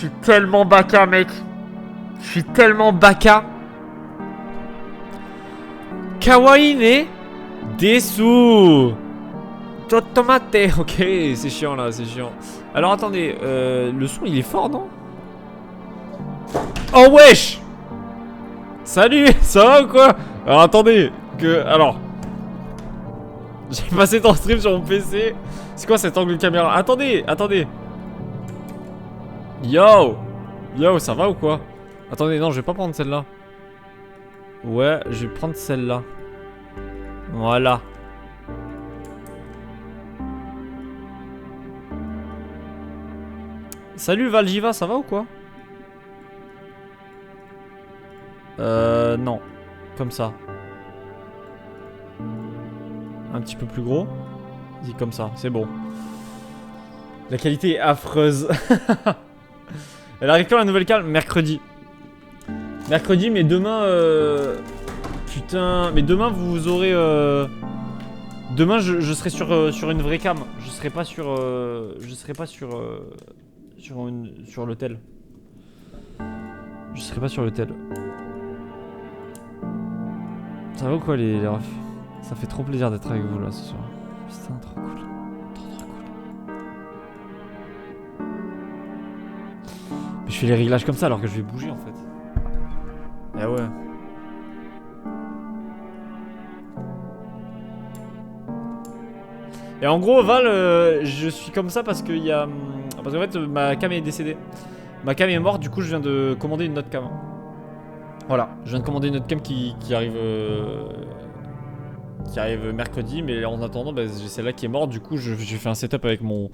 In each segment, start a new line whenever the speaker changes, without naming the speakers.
suis tellement baka, mec. Je suis tellement baka. Kawaii ne desu. Tomate. Ok, c'est chiant là, c'est chiant. Alors attendez, le son il est fort, non? Oh wesh. Salut, ça va ou quoi? Alors attendez, alors j'ai passé ton stream sur mon PC. C'est quoi cet angle de caméra? Attendez. Yo, ça va ou quoi? Attendez, non, je vais pas prendre celle-là. Ouais, je vais prendre celle-là. Voilà. Salut Valjiva, ça va ou quoi? Non. Comme ça. Un petit peu plus gros. Dis comme ça, c'est bon. La qualité est affreuse. Elle arrive quand la nouvelle cam? Mercredi. Mercredi, mais demain... Putain... Mais demain, vous aurez... Demain, je serai sur une vraie cam. Je serai pas sur... Je serai pas sur l'hôtel. Je serai pas sur l'hôtel. Ça va ou quoi les refs? Ça fait trop plaisir d'être avec vous là ce soir. Putain, trop cool. Trop cool. Mais je fais les réglages comme ça alors que je vais bouger en fait. Ah ouais. Et en gros, Val, je suis comme ça parce qu'il y a... Parce qu'en fait, ma cam est décédée. Ma cam est morte, du coup, je viens de commander une autre cam. Voilà, je viens de commander une autre cam qui arrive... Qui arrive mercredi, mais en attendant, bah, j'ai celle-là qui est morte. Du coup, j'ai fait un setup avec mon...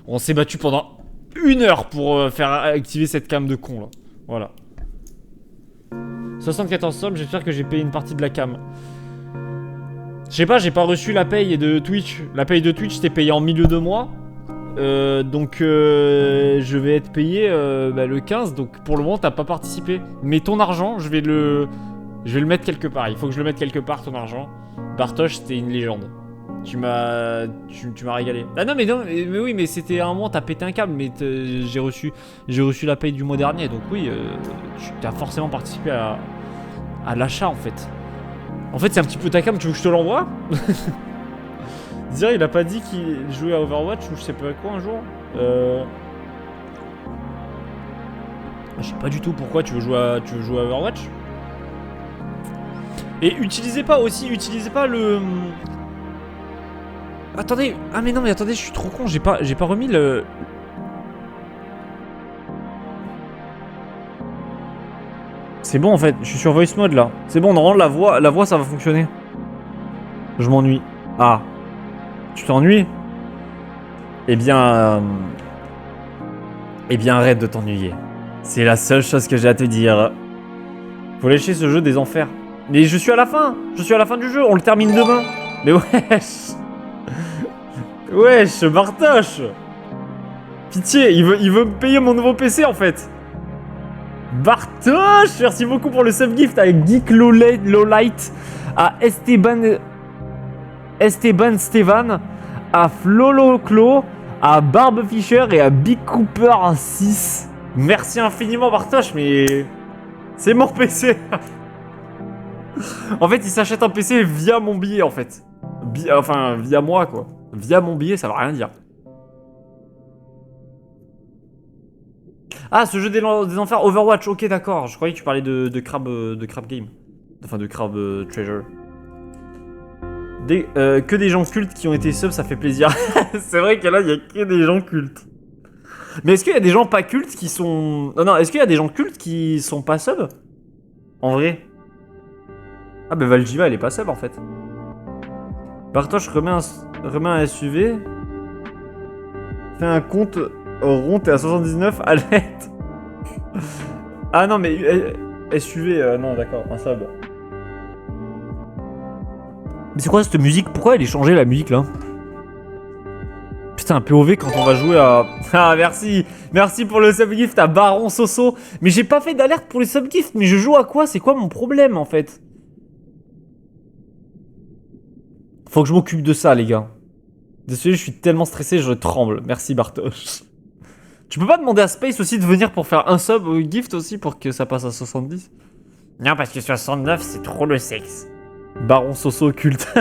On s'est battu pendant 1 heure pour faire activer cette cam de con, là. Voilà. 74 sommes, j'espère que j'ai payé une partie de la cam. Je sais pas, j'ai pas reçu la paye de Twitch. La paye de Twitch, c'était payé en milieu de mois. Donc je vais être payé le 15. Donc pour le moment, t'as pas participé. Mais ton argent, je vais le mettre quelque part. Il faut que je le mette quelque part, ton argent. Bartosz, c'était une légende. Tu m'as régalé. Ah non mais oui, mais c'était un moment, t'as pété un câble. Mais j'ai reçu la paye du mois dernier. Donc oui, tu as forcément participé à l'achat en fait. En fait, c'est un petit peu ta cam, tu veux que je te l'envoie? Dire, il a pas dit qu'il jouait à Overwatch ou je sais pas quoi un jour. Je sais pas du tout pourquoi tu veux jouer à Overwatch. Et utilisez pas le... Attendez, ah mais non mais attendez, je suis trop con, j'ai pas remis le... C'est bon en fait, je suis sur voice mode là. C'est bon, normalement la voix ça va fonctionner. Je m'ennuie. Ah. Tu t'ennuies? Eh bien arrête de t'ennuyer. C'est la seule chose que j'ai à te dire. Faut lâcher ce jeu des enfers. Mais je suis à la fin du jeu, on le termine demain. Mais wesh. Wesh, Bartosz. Pitié, il veut me payer mon nouveau PC en fait. Bartosz, merci beaucoup pour le subgift à Geek Lowlight, à Esteban Stevan, à Floloclo, à Barbe Fisher et à Big Cooper 6. Merci infiniment Bartosz, mais c'est mon PC. En fait, il s'achète un PC via mon billet en fait. Enfin, via moi quoi. Via mon billet, ça veut rien dire. Ah, ce jeu des enfers Overwatch, ok d'accord. Je croyais que tu parlais de Crab Game. Enfin, de Crab Treasure. Que des gens cultes qui ont été subs, ça fait plaisir. C'est vrai que là, il y a que des gens cultes. Mais est-ce qu'il y a des gens pas cultes qui sont... Non, est-ce qu'il y a des gens cultes qui sont pas subs? En vrai. Ah bah Valjiva, elle est pas sub en fait. Bartosz remet un SUV. Fais un compte rond, t'es à 79, à l'aide. Ah non mais SUV, non d'accord, un sub. Mais c'est quoi cette musique? Pourquoi elle est changée la musique là? Putain, un POV quand on va jouer à... Ah merci. Merci pour le subgift à Baron Soso. Mais j'ai pas fait d'alerte pour les subgifts. Mais je joue à quoi? C'est quoi mon problème en fait? Faut que je m'occupe de ça les gars. Désolé, je suis tellement stressé, je tremble. Merci Bartosz. Tu peux pas demander à Space aussi de venir pour faire un sub ou gift aussi pour que ça passe à 70?
Non, parce que 69, c'est trop le sexe.
Baron Soso culte.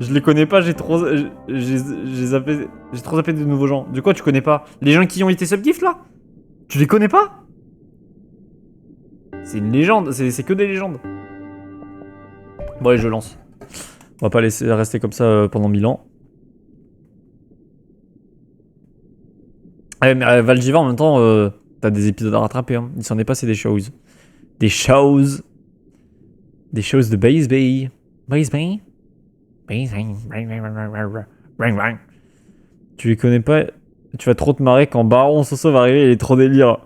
Je les connais pas, j'ai trop zappé de nouveaux gens. De quoi tu connais pas? Les gens qui ont été subgift là? Tu les connais pas? C'est une légende, c'est que des légendes. Bon allez, je lance. On va pas laisser rester comme ça pendant 1000 ans. Ouais, mais Valdiva en même temps, t'as des épisodes à rattraper. Hein. Il s'en est passé des choses. Des choses. Des choses de Base Bay. Base Bay. Tu les connais pas? Tu vas trop te marrer quand Baron Soso va arriver, il est trop délire.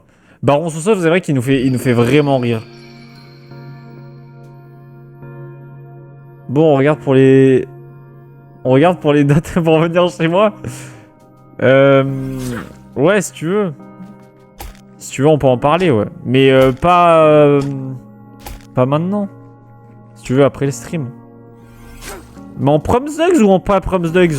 Baron Soso, c'est vrai qu'il nous fait vraiment rire. Bon, on regarde pour les... On regarde pour les dates pour venir chez moi. Ouais, si tu veux. Si tu veux, on peut en parler, ouais. Mais pas... pas maintenant. Si tu veux, après le stream. Mais en Promsdugs ou en pas Promsdugs?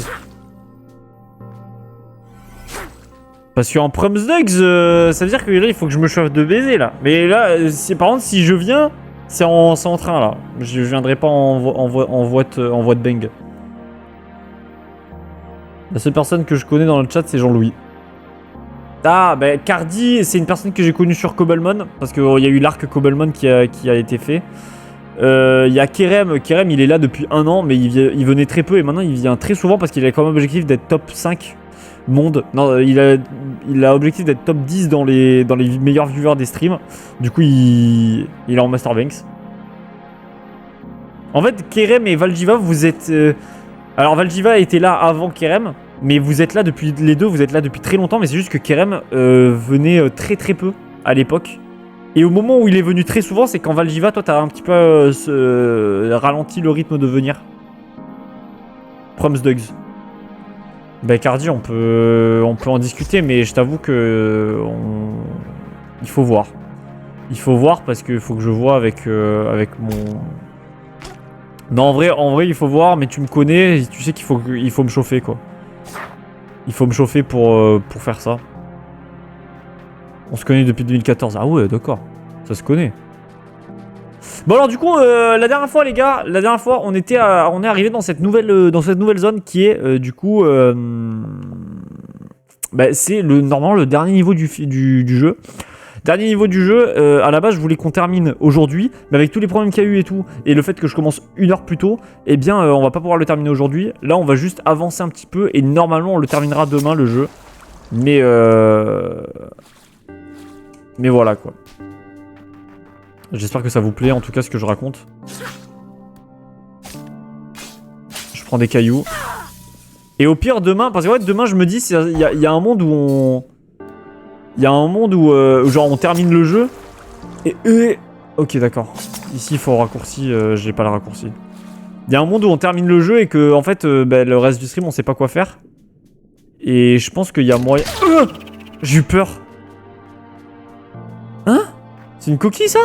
Parce qu'en Promsdugs, ça veut dire que là, il faut que je me chauffe de baiser, là. Mais là, par contre, si je viens, c'est en train, là. Je viendrai pas en voie de bang. La seule personne que je connais dans le chat, c'est Jean-Louis. Ah, bah, Cardi, c'est une personne que j'ai connue sur Cobblemon. Parce qu'il y a eu l'arc Cobblemon qui a été fait. Il y a Kerem. Kerem, il est là depuis 1 an, mais il venait très peu et maintenant il vient très souvent parce qu'il a comme objectif d'être top 5 monde. Non, il a objectif d'être top 10 dans les meilleurs viewers des streams. Du coup, il est en Master Banks. En fait, Kerem et Valdiva, vous êtes... Alors, Valdiva était là avant Kerem, mais vous êtes là depuis... Les deux, vous êtes là depuis très longtemps, mais c'est juste que Kerem venait très peu à l'époque. Et au moment où il est venu très souvent, c'est quand Valdiva, toi, t'as un petit peu ralenti le rythme de venir. Promsdugs. Bah, Cardi, on peut en discuter, mais je t'avoue que... Il faut voir. Il faut voir parce qu'il faut que je vois avec mon... Non, en vrai, il faut voir, mais tu me connais, tu sais qu'il faut me chauffer, quoi. Il faut me chauffer pour faire ça. On se connaît depuis 2014. Ah ouais, d'accord. Ça se connaît. Bon alors du coup, la dernière fois les gars, on est arrivé dans cette nouvelle zone qui est du coup, bah, c'est normalement le dernier niveau du jeu. Dernier niveau du jeu, à la base je voulais qu'on termine aujourd'hui, mais avec tous les problèmes qu'il y a eu et tout, et le fait que je commence 1 heure plus tôt, eh bien on va pas pouvoir le terminer aujourd'hui. Là on va juste avancer un petit peu, et normalement on le terminera demain le jeu. Mais voilà quoi. J'espère que ça vous plaît en tout cas ce que je raconte. Je prends des cailloux. Et au pire demain, parce que ouais, demain je me dis, il y a un monde où on... Il y a un monde où genre on termine le jeu. Et... Ok d'accord. Ici il faut raccourci, j'ai pas le raccourci. Il y a un monde où on termine le jeu et que en fait bah, le reste du stream on sait pas quoi faire. Et je pense qu'il y a moyen... J'ai eu peur. Hein? C'est une coquille ça?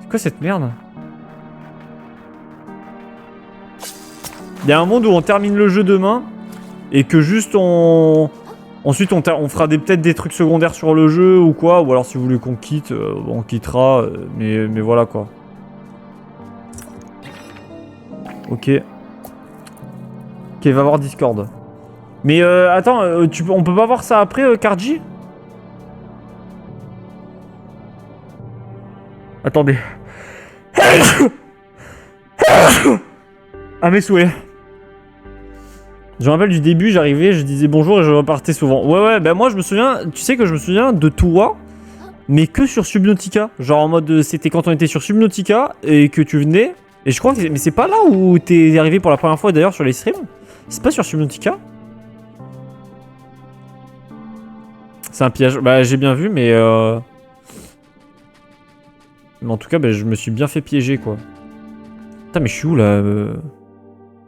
C'est quoi cette merde? Il y a un monde où on termine le jeu demain et que juste on... Ensuite on fera peut-être des trucs secondaires sur le jeu ou quoi. Ou alors si vous voulez qu'on quitte, on quittera. Mais voilà quoi. Ok. Ok, va voir Discord. Mais attends, on peut pas voir ça après, Karji? Attendez. À mes souhaits. Je me rappelle du début, j'arrivais, je disais bonjour et je repartais souvent. Ouais, bah moi je me souviens, tu sais que je me souviens de toi, mais que sur Subnautica. Genre en mode, c'était quand on était sur Subnautica et que tu venais. Et je crois que... Mais c'est pas là où t'es arrivé pour la première fois d'ailleurs sur les streams? C'est pas sur Subnautica? C'est un piège. Bah j'ai bien vu, mais... Mais en tout cas, bah, je me suis bien fait piéger quoi. Putain, mais je suis où là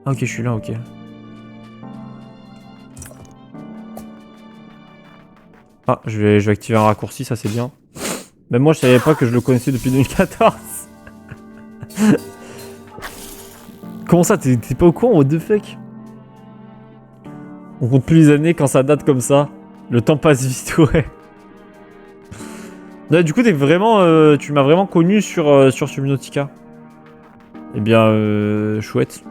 Ah ok, je suis là, ok. Ah, je vais activer un raccourci, ça c'est bien. Même moi je savais pas que je le connaissais depuis 2014. Comment ça, t'es pas au courant, what the fuck? On compte plus les années quand ça date comme ça. Le temps passe vite, ouais. Ouais, du coup, t'es vraiment, tu m'as vraiment connu sur Subnautica. Eh bien, chouette.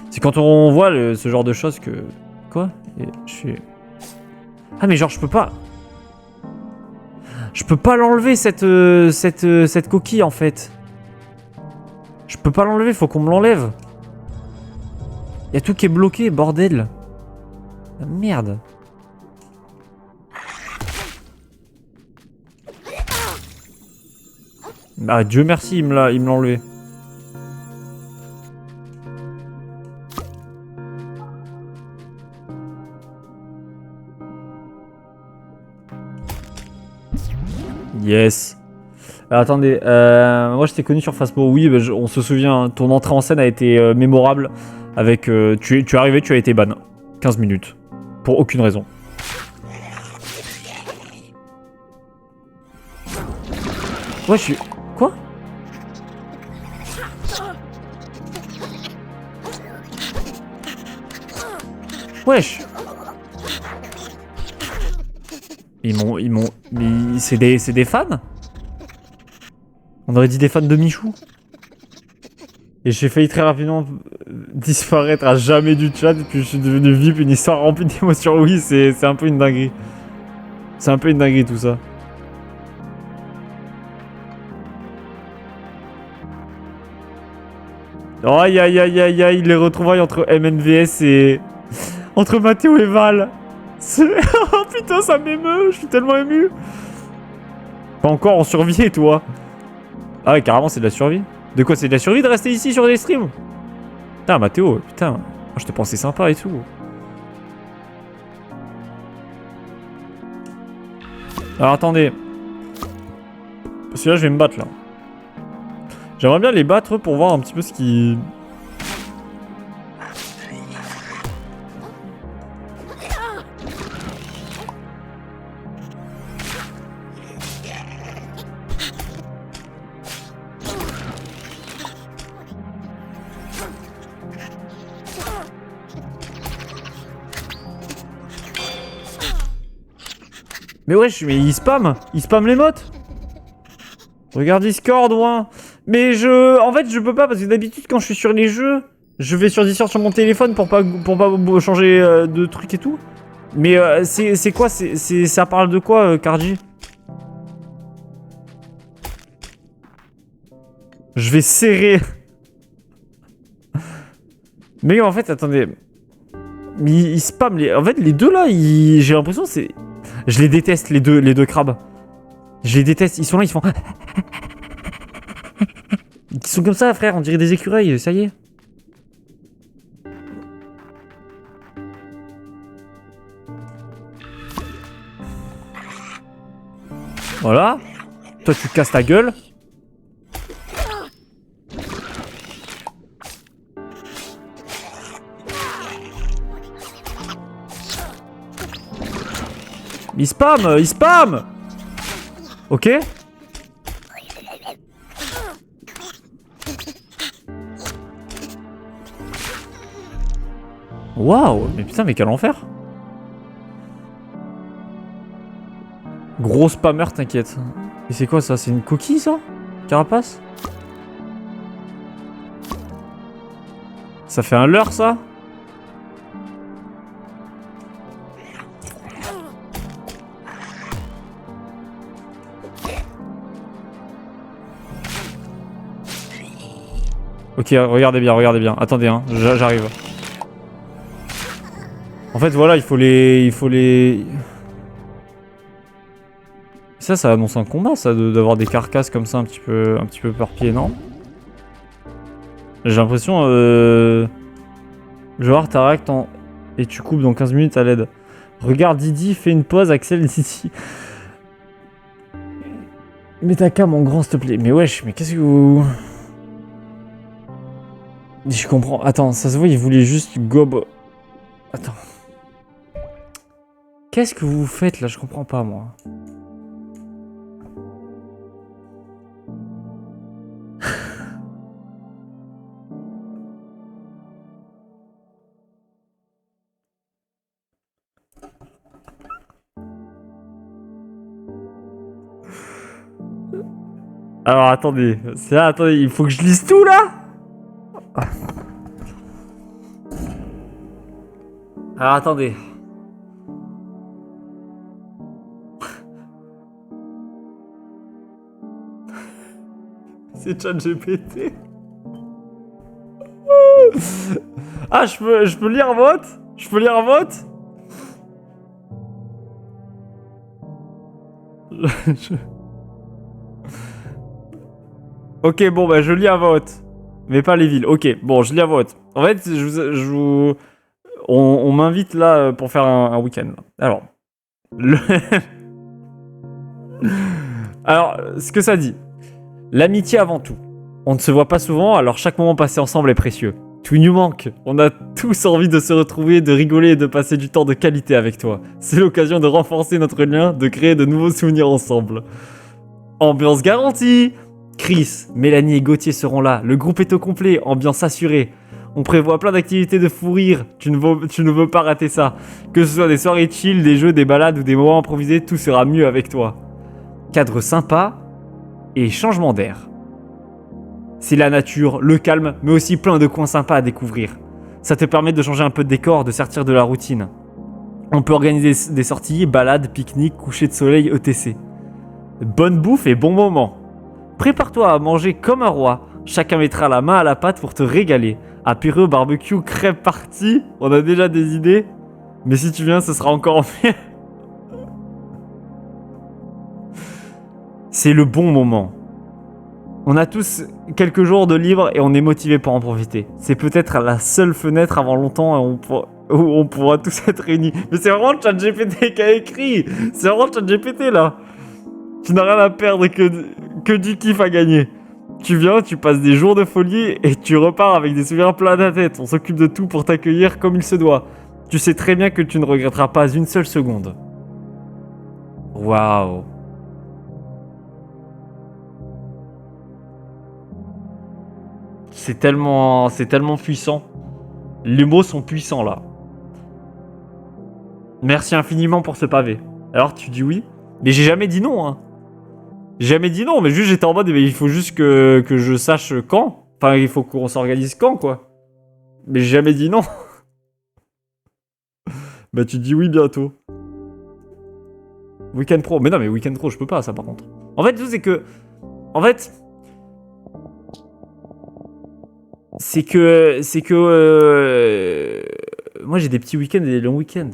C'est quand on voit ce genre de choses que... Quoi? Et je suis... Ah mais genre, je peux pas... Je peux pas l'enlever, cette coquille, en fait. Je peux pas l'enlever, faut qu'on me l'enlève. Y'a tout qui est bloqué, bordel. Ah, merde. Bah, Dieu merci, il me l'a enlevé. Yes. Attendez, moi je t'ai connu sur Facebook, oui, bah, on se souvient, hein, ton entrée en scène a été mémorable. Avec, tu es arrivé, tu as été ban. 15 minutes. Pour aucune raison. Ouais, je suis... Quoi? Wesh. Ils m'ont... Mais c'est des fans? On aurait dit des fans de Michou. Et j'ai failli très rapidement disparaître à jamais du chat, et puis je suis devenu VIP, une histoire remplie d'émotions. Oui, c'est un peu une dinguerie. C'est un peu une dinguerie tout ça. Aïe aïe aïe aïe aïe, les retrouvailles entre MNVS et... Entre Mathéo et Val. Oh putain, ça m'émeut, je suis tellement ému. Pas encore en survie, toi. Ah ouais, carrément, c'est de la survie. De quoi, c'est de la survie de rester ici sur les streams? Putain, Mathéo, putain. Moi, je te pensais sympa et tout. Alors, attendez. Parce que là, je vais me battre, là. J'aimerais bien les battre pour voir un petit peu ce qui... Mais wesh, mais il spam les motes. Regarde Discord, ouin. Mais en fait, je peux pas parce que d'habitude, quand je suis sur les jeux, je vais sur Discord sur mon téléphone pour pas changer de truc et tout. Mais c'est quoi, ça parle de quoi, Karji? Je vais serrer. Mais en fait, attendez. Mais ils spam les... En fait, les deux là, j'ai l'impression c'est... Je les déteste, les deux crabes. Je les déteste. Ils sont là, ils font... Ils sont comme ça, frère. On dirait des écureuils. Ça y est. Voilà. Toi, tu casses ta gueule. Il spam. Ok. Waouh, mais putain, mais quel enfer. Gros spammer, t'inquiète. Et c'est quoi ça? C'est une coquille ça? Carapace? Ça fait un leurre ça? Ok, regardez bien. Attendez, hein, j'arrive. En fait, voilà, il faut les... Ça annonce un combat, ça, d'avoir des carcasses comme ça un petit peu éparpillées, non? J'ai l'impression, Je vais voir ta réact et tu coupes dans 15 minutes à l'aide. Regarde Didi, fais une pause, Axel, Didi. Mets ta cam en grand, s'il te plaît. Mais wesh, mais qu'est-ce que vous... Je comprends. Attends, ça se voit, il voulait juste gob... Attends. Qu'est-ce que vous faites là? Je comprends pas, moi. Alors attendez, c'est là, attendez, il faut que je lise tout là. Alors attendez. C'est ChatGPT. Ah, je peux lire vote? Je peux lire vote? Ok, bon, bah je lis à vote. Mais pas les villes. Ok, bon, je lis à vote. En fait, on m'invite là pour faire un week-end. Alors, alors, ce que ça dit. L'amitié avant tout. On ne se voit pas souvent, alors chaque moment passé ensemble est précieux. Tout nous manque. On a tous envie de se retrouver, de rigoler et de passer du temps de qualité avec toi. C'est l'occasion de renforcer notre lien, de créer de nouveaux souvenirs ensemble. Ambiance garantie. Chris, Mélanie et Gauthier seront là. Le groupe est au complet, ambiance assurée. On prévoit plein d'activités de fou rire. Tu ne veux pas rater ça. Que ce soit des soirées chill, des jeux, des balades ou des moments improvisés, tout sera mieux avec toi. Cadre sympa et changement d'air. C'est la nature, le calme, mais aussi plein de coins sympas à découvrir. Ça te permet de changer un peu de décor, de sortir de la routine. On peut organiser des sorties, balades, pique-niques, coucher de soleil, etc. Bonne bouffe et bon moment. Prépare-toi à manger comme un roi. Chacun mettra la main à la pâte pour te régaler. Apéro, barbecue, crêpes party. On a déjà des idées. Mais si tu viens, ce sera encore mieux. C'est le bon moment. On a tous quelques jours de libre et on est motivé pour en profiter. C'est peut-être la seule fenêtre avant longtemps où on pourra tous être réunis. Mais c'est vraiment ChatGPT qui a écrit. C'est vraiment ChatGPT là. Tu n'as rien à perdre que du kiff à gagner. Tu viens, tu passes des jours de folie et tu repars avec des souvenirs plein la tête. On s'occupe de tout pour t'accueillir comme il se doit. Tu sais très bien que tu ne regretteras pas une seule seconde. Waouh. C'est tellement puissant. Les mots sont puissants là. Merci infiniment pour ce pavé. Alors tu dis oui, mais j'ai jamais dit non, hein. J'ai jamais dit non, mais juste j'étais en mode, il faut juste que je sache quand. Enfin, il faut qu'on s'organise quand, quoi. Mais j'ai jamais dit non. Bah tu dis oui bientôt. Weekend Pro. Mais non, mais Weekend Pro, je peux pas ça par contre. En fait, tout c'est que... En fait... C'est que moi j'ai des petits week-ends et des longs week-ends.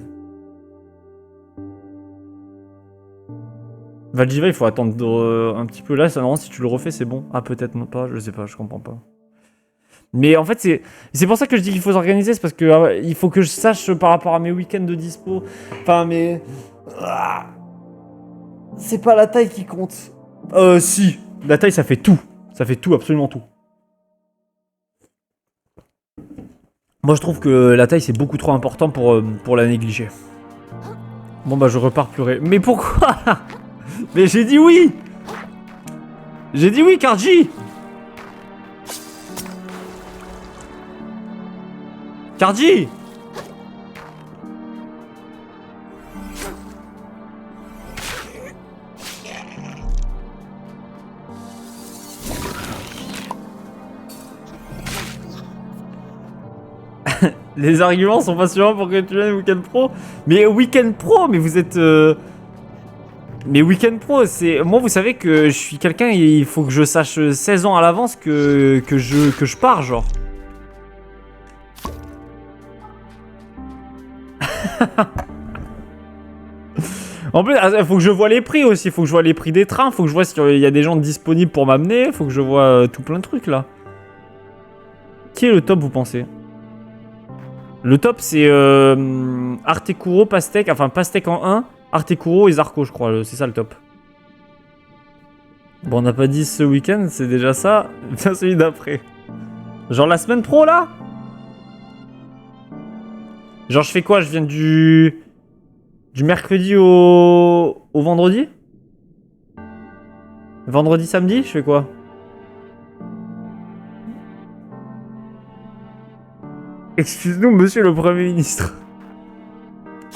Valdiva, il faut attendre un petit peu là, ça normalement si tu le refais c'est bon. Ah peut-être non pas, je sais pas, je comprends pas. Mais en fait c'est pour ça que je dis qu'il faut s'organiser, c'est parce que il faut que je sache par rapport à mes week-ends de dispo. Enfin mais c'est pas la taille qui compte. Si, la taille ça fait tout, absolument tout. Moi je trouve que la taille c'est beaucoup trop important pour la négliger. Bon bah je repars pleurer. Mais pourquoi? Mais j'ai dit oui. J'ai dit oui Karji. Karji. Les arguments sont pas suffisants pour que tu viennes Weekend Pro. Mais Weekend Pro, mais vous êtes... Mais Weekend Pro, c'est... Moi, vous savez que je suis quelqu'un, il faut que je sache 16 ans à l'avance que je pars, genre. En plus, il faut que je vois les prix aussi. Il faut que je vois les prix des trains. Il faut que je vois s'il y a des gens disponibles pour m'amener. Il faut que je vois tout plein de trucs, là. Qui est le top, vous pensez? Le top, c'est Artekuro, Pastèque, enfin Pastèque en 1, Artekuro et Zarko, je crois. C'est ça le top. Bon, on n'a pas dit ce week-end, c'est déjà ça. Bien celui d'après. Genre la semaine pro, là? Genre, je fais quoi? Je viens du mercredi au vendredi? Vendredi, samedi? Je fais quoi? Excuse-nous, monsieur le Premier ministre.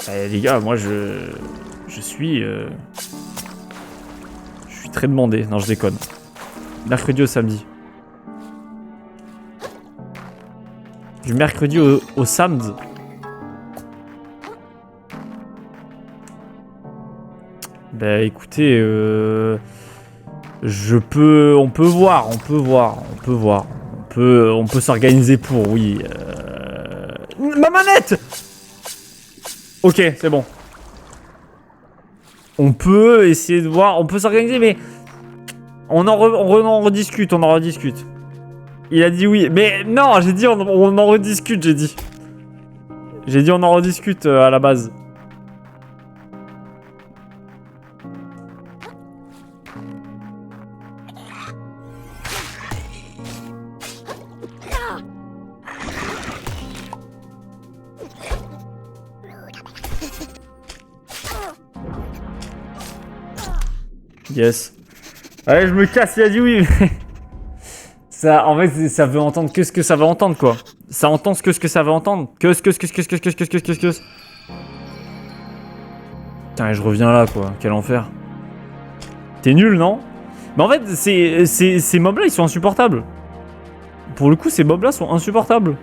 Les gars, moi je suis très demandé. Non, je déconne. Mercredi au samedi. Du mercredi au samedi. Bah écoutez, on peut voir. On peut s'organiser pour, oui. Ma manette! Ok, c'est bon. On peut essayer de voir, on peut s'organiser, mais on en rediscute, Il a dit oui, mais non, j'ai dit on en rediscute, j'ai dit. J'ai dit on en rediscute à la base. Yes. Allez, je me casse, il a dit oui. Ça, en fait, ça veut entendre que ce que ça veut entendre, quoi. Ça entend ce que ça veut entendre. Que. Putain, et je reviens là, quoi. Quel enfer. T'es nul, non? Mais en fait, ces mobs-là, ils sont insupportables. Pour le coup, ces mobs-là sont insupportables.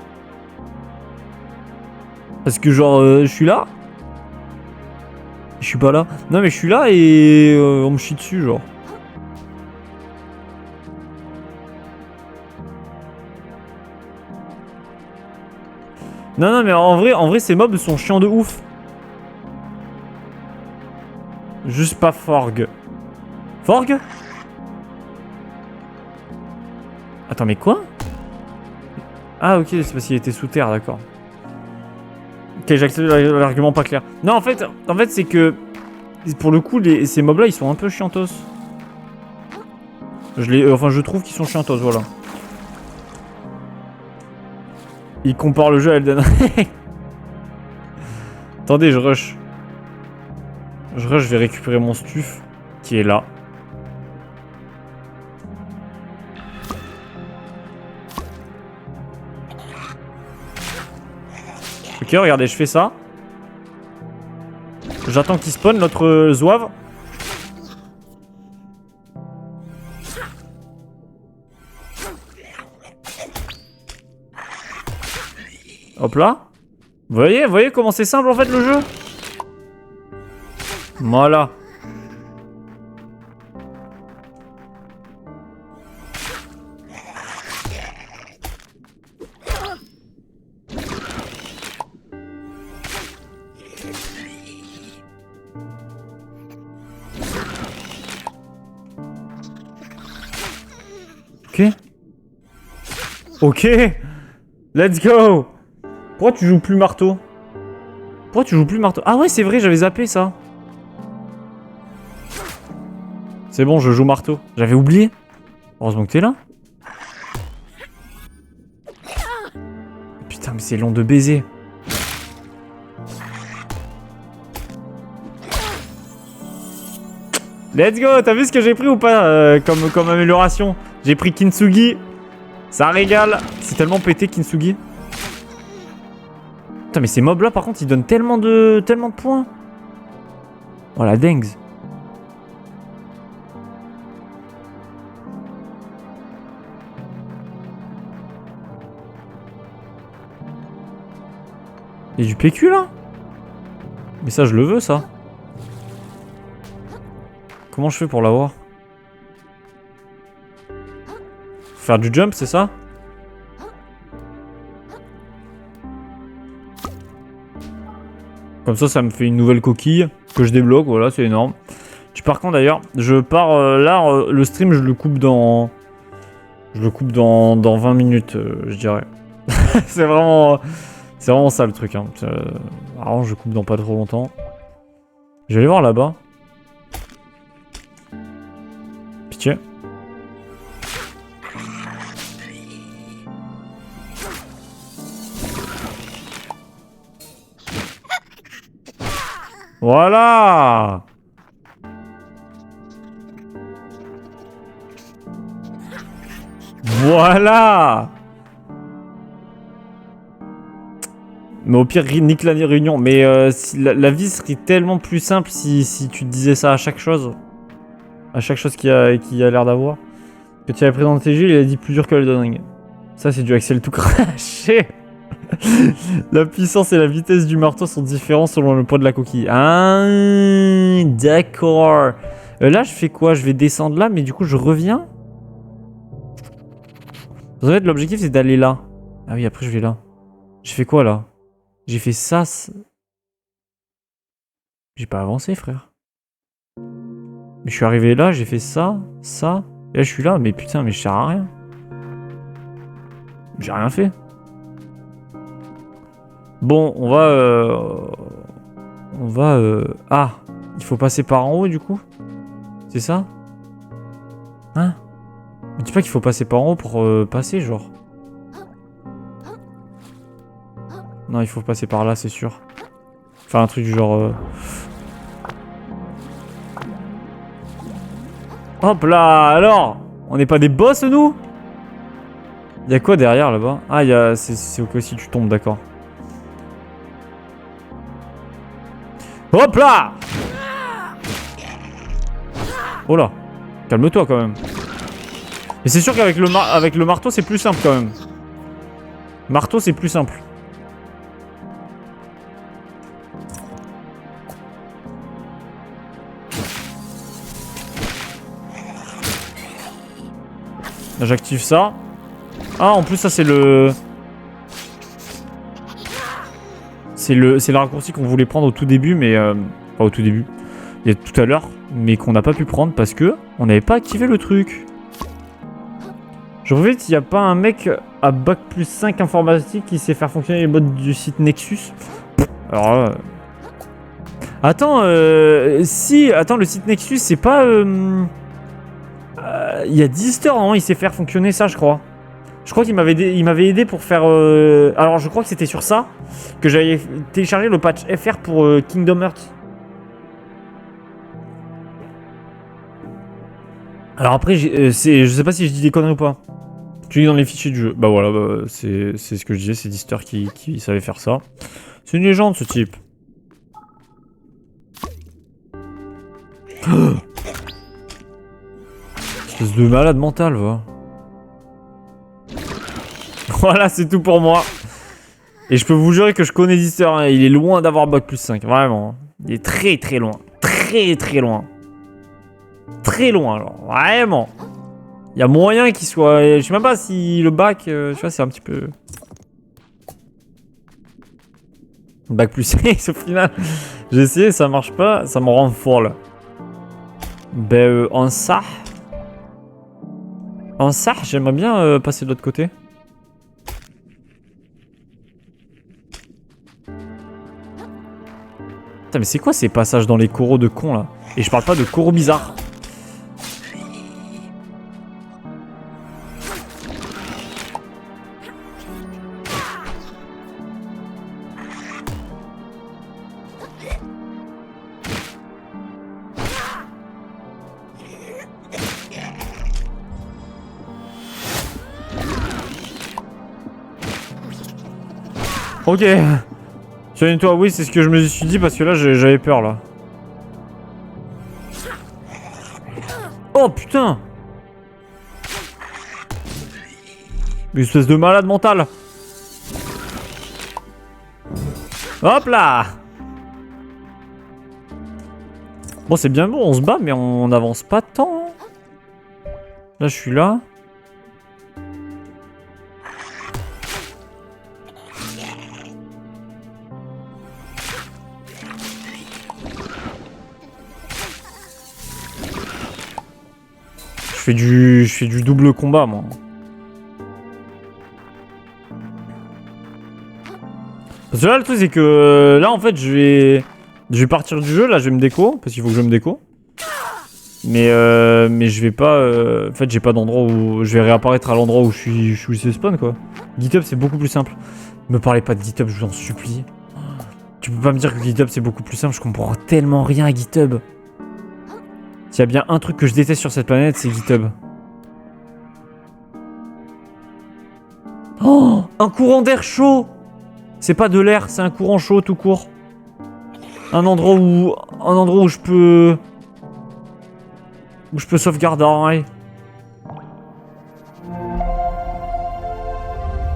Parce que, genre, je suis là. Je suis pas là. Non, mais je suis là et on me chie dessus, genre. Non, mais en vrai, ces mobs sont chiants de ouf. Juste pas Forg. Forg? Attends, mais quoi? Ah, ok, c'est parce qu'il était sous terre, d'accord. Ok, j'accepte l'argument pas clair. Non, en fait c'est que... Pour le coup, ces mobs-là, ils sont un peu chiantos. Je trouve qu'ils sont chiantos, voilà. Il compare le jeu à Elden Ring. Attendez, je rush. Je vais récupérer mon stuff, qui est là. Ok, regardez, je fais ça. J'attends qu'il spawn notre zouave. Hop là. Vous voyez comment c'est simple en fait le jeu? Voilà. Ok. Ok. Let's go. Pourquoi tu joues plus marteau? Ah ouais, c'est vrai, j'avais zappé ça. C'est bon, je joue marteau. J'avais oublié. Heureusement que t'es là. Putain, mais c'est long de baiser. Let's go. T'as vu ce que j'ai pris ou pas comme amélioration? J'ai pris Kintsugi. Ça régale. C'est tellement pété, Kintsugi. Putain, mais ces mobs là par contre ils donnent tellement de points. Oh la dingue. Il y a du PQ là. Mais ça je le veux ça. Comment je fais pour l'avoir? Faire du jump c'est ça? Comme ça me fait une nouvelle coquille que je débloque, voilà, c'est énorme. Par contre d'ailleurs, je pars là, le stream je le coupe dans... 20 minutes, je dirais. c'est vraiment ça le truc. Hein. Alors je coupe dans pas trop longtemps. Je vais aller voir là-bas. Pitié. Voilà. Voilà. Mais au pire, nique la réunion. Mais si la vie serait tellement plus simple si tu te disais ça à chaque chose. À chaque chose qui a l'air d'avoir. Que tu avais présenté Gilles, il a dit plus dur que Elden Ring. Ça, c'est du Axel tout craché. La puissance et la vitesse du marteau sont différents selon le poids de la coquille. Ah, d'accord. Là, je fais quoi? Je vais descendre là, mais du coup, je reviens. En fait, l'objectif, c'est d'aller là. Ah oui, après, je vais là. J'ai fait quoi, là? J'ai fait ça. J'ai pas avancé, frère. Mais je suis arrivé là, j'ai fait ça, ça. Et là, je suis là, mais putain, mais je sers à rien. J'ai rien fait. Bon, on va... Ah, il faut passer par en haut, du coup? C'est ça? Hein? Me dis pas qu'il faut passer par en haut pour passer, genre. Non, il faut passer par là, c'est sûr. Enfin, un truc du genre... Hop là, alors! On n'est pas des boss, nous? Y'a quoi derrière, là-bas? Ah, c'est ok si tu tombes, d'accord. Hop là! Oh là! Calme-toi, quand même. Mais c'est sûr qu'avec le marteau, c'est plus simple, quand même. Marteau, c'est plus simple. Là, j'active ça. Ah, en plus, ça, c'est le... C'est le raccourci qu'on voulait prendre au tout début, mais... Pas au tout début. Il y a tout à l'heure, mais qu'on n'a pas pu prendre parce que on n'avait pas activé le truc. Je reviens s'il n'y a pas un mec à bac plus 5 informatique qui sait faire fonctionner les bots du site Nexus. Alors là... Attends, si... Attends, le site Nexus, c'est pas... Il y a Dister, non? Il sait faire fonctionner ça, je crois. Je crois qu'il m'avait aidé pour faire... Alors, je crois que c'était sur ça que j'avais téléchargé le patch FR pour Kingdom Hearts. Alors après, je sais pas si je dis des conneries ou pas. Tu lis dans les fichiers du jeu. Bah voilà, bah, c'est ce que je disais, c'est Dister qui savait faire ça. C'est une légende, ce type. Espèce de malade mental, va. Voilà, c'est tout pour moi. Et je peux vous jurer que je connais Dister, hein. Il est loin d'avoir bac plus 5, vraiment. Il est très très loin. Très très loin. Très loin, alors. Vraiment. Il y a moyen qu'il soit... Je sais même pas si le bac, tu vois, c'est un petit peu... Bac plus 6 au final. J'ai essayé, ça marche pas, ça me rend folle. Ben, en ça... En ça, j'aimerais bien passer de l'autre côté. Putain, mais c'est quoi ces passages dans les coraux de cons, là? Et je parle pas de coraux bizarres. Ok. Souviens-toi, oui, c'est ce que je me suis dit parce que là, j'avais peur, là. Oh, putain! Une espèce de malade mental. Hop là! Bon, c'est bien bon, on se bat, mais on n'avance pas tant. Là, je suis là. Je fais du double combat, moi. Parce que là, le truc, c'est que... Là, en fait, je vais partir du jeu. Là, je vais me déco. Parce qu'il faut que je me déco. Mais je vais pas... En fait, j'ai pas d'endroit où... Je vais réapparaître à l'endroit où je suis spawn, quoi. GitHub, c'est beaucoup plus simple. Me parlez pas de GitHub, je vous en supplie. Tu peux pas me dire que GitHub, c'est beaucoup plus simple. Je comprends tellement rien à GitHub. S'il y a bien un truc que je déteste sur cette planète, c'est GitHub. Oh, un courant d'air chaud! C'est pas de l'air, c'est un courant chaud tout court. Un endroit où je peux sauvegarder.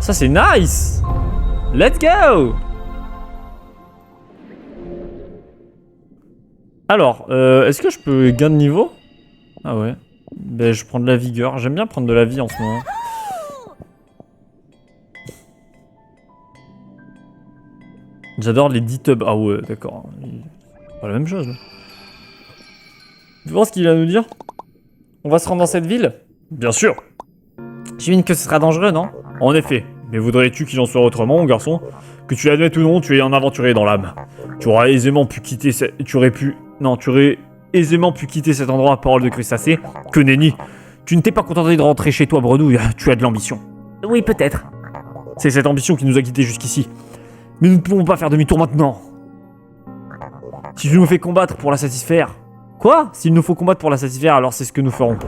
Ça c'est nice. Let's go. Alors, est-ce que je peux gain de niveau? Ah ouais. Ben je prends de la vigueur. J'aime bien prendre de la vie en ce moment. J'adore les D-tubs. Ah ouais, d'accord. Pas la même chose. Là. Tu vois ce qu'il va nous dire? On va se rendre dans cette ville? Bien sûr. J'imagine que ce sera dangereux, non? En effet. Mais voudrais-tu qu'il en soit autrement, mon garçon? Que tu l'admettes ou non, tu es un aventurier dans l'âme. Tu aurais aisément pu quitter tu aurais aisément pu quitter cet endroit à parole de crustacé. Que nenni. Tu ne t'es pas contenté de rentrer chez toi, Bredouille. Tu as de l'ambition. Oui, peut-être. C'est cette ambition qui nous a quittés jusqu'ici. Mais nous ne pouvons pas faire demi-tour maintenant. Si tu nous fais combattre pour la satisfaire... Quoi? S'il nous faut combattre pour la satisfaire, alors c'est ce que nous ferons.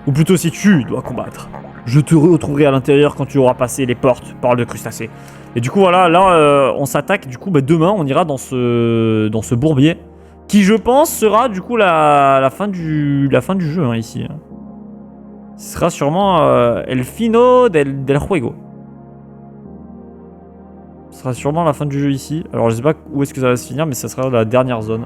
Ou plutôt si tu dois combattre. Je te retrouverai à l'intérieur quand tu auras passé les portes, parole de crustacé. Et du coup, voilà, là, on s'attaque. Du coup, bah, demain, on ira dans ce bourbier. Qui, je pense, sera du coup la fin du jeu, hein, ici. Ce sera sûrement El Fino del Juego. Ce sera sûrement la fin du jeu ici. Alors, je sais pas où est-ce que ça va se finir, mais ça sera la dernière zone.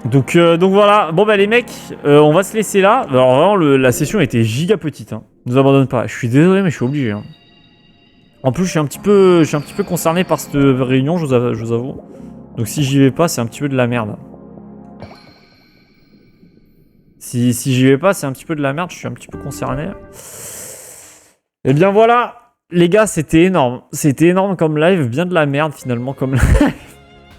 Donc voilà, bon bah les mecs, on va se laisser là. Alors vraiment, la session était giga petite, hein. Nous abandonne pas. Je suis désolé, mais je suis obligé. Hein. En plus, je suis un petit peu concerné par cette réunion, je vous avoue. Donc si j'y vais pas, c'est un petit peu de la merde. Si j'y vais pas, c'est un petit peu de la merde, je suis un petit peu concerné. Et bien voilà, les gars, c'était énorme. C'était énorme comme live, bien de la merde finalement comme live.